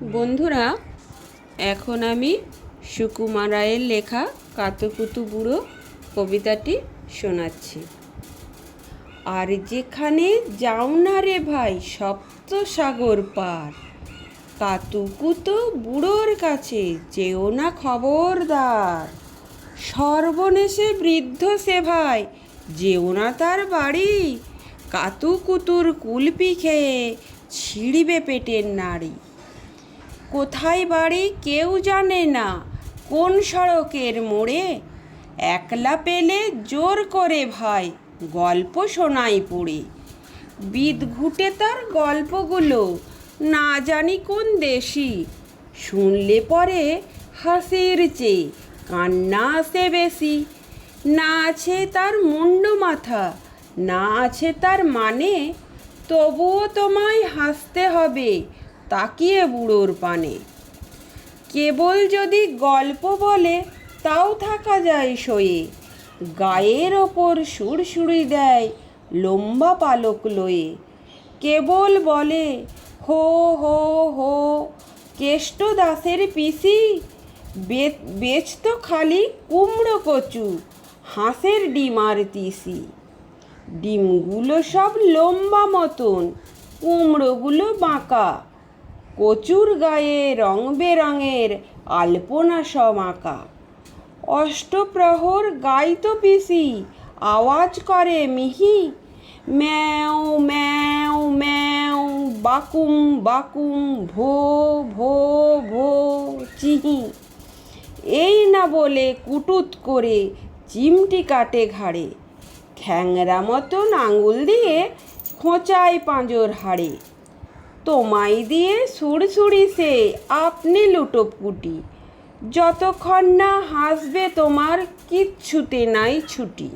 বন্ধুরা, এখন আমি সুকুমার রায়ের লেখা কাতুকুতু বুড়ো কবিতাটি শোনাচ্ছি। আর যেখানে যাও না রে ভাই সপ্ত সাগর পার, কাতুকুতু বুড়োর কাছে যেও না খবরদার। সর্বনেশে বৃদ্ধ সে ভাই, যেও না তার বাড়ি, কাতুকুতুর কুলপি খেয়ে ছিঁড়িবে পেটের নাড়ি। কোথায় বাড়ি কেউ জানে না, কোন সড়কের মোড়ে, একলা পেলে জোর করে ভাই গল্প শোনাই পড়ে। বিদঘুটে তার গল্পগুলো না জানি কোন দেশি, শুনলে পরে হাসির চেয়ে কান্না আসে বেশি। না আছে তার মুন্ডু মাথা, না আছে তার মানে, তবুও তোমায় হাসতে হবে তাকিয়ে বুড়োর পানে। কেবল যদি গল্প বলে তাও থাকা যায় সয়ে, গায়ের ওপর সুড়সুড়ি দেয় লম্বা পালক লয়ে। কেবল বলে হো হো হো, কেষ্ট দাসের পিসি, বেচত খালি কুমড়ো কচু, হাঁসের ডিম আর তিসি। ডিমগুলো সব লম্বা মতন, কুমড়োগুলো বাঁকা, কচুর গায়ে রং বেরঙের আলপনা সব আঁকা। অষ্টপ্রহর গাইতো পিসি, আওয়াজ করে মিহি, ম্যাও ম্যাও ম্যাও, বাকুম বাকুম, ভো ভো ভো, চিহি। এই না বলে কুটুত করে চিমটি কাটে ঘাড়ে, খ্যাংরা মতন আঙুল দিয়ে খোঁচায় পাঁজর হাড়ে। তোমায় দিয়ে সুড়সুড়ি সে আপনি লুটোপুটি, যতক্ষণ না হাসবে তোমার কিচ্ছুতে নাই ছুটি।